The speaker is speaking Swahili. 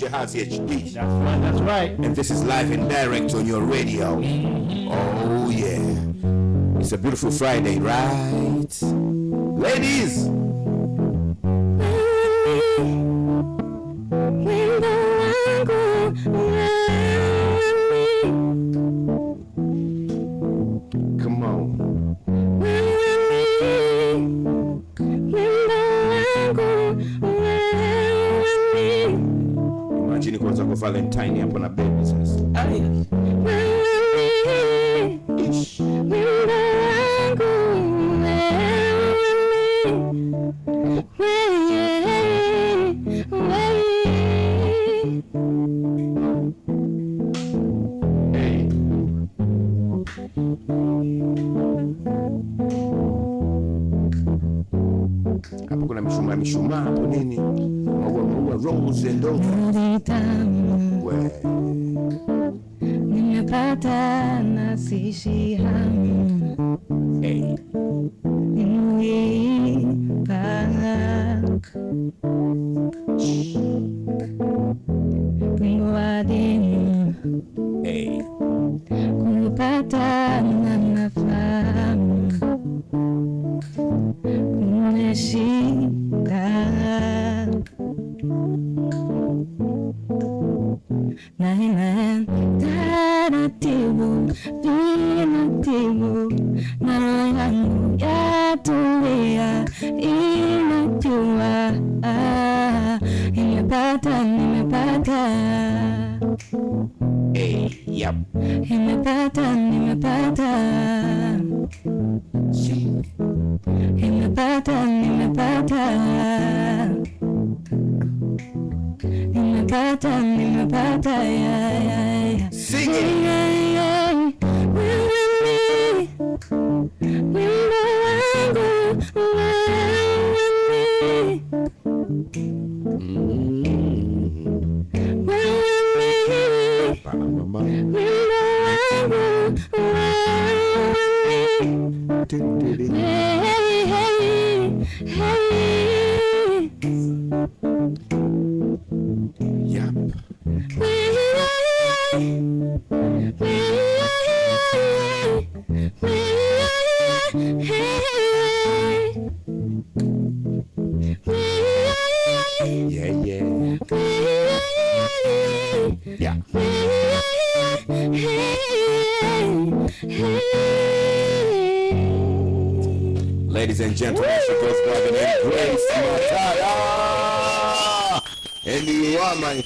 Jahazi HD. That's right. And this is live and direct on your radio. Oh yeah. It's a beautiful Friday, right? Ladies! Come on. Imagine kwanza kwa Valentine hapo na baby sasa. Ish. Hapo kuna mishumaa hapo nini? Maua rose and all. Nimepata na sishi hamu. Wingu wa dini. Kupata na nafahamu. Umeshika na hina taratibu vinatibu na roho yangu yatulia inajua nimepata Yep. Nimepata yeah. Sing it. Wimbo wangu Ladies and gentlemen, she goes by the name Grace Matata. And you are my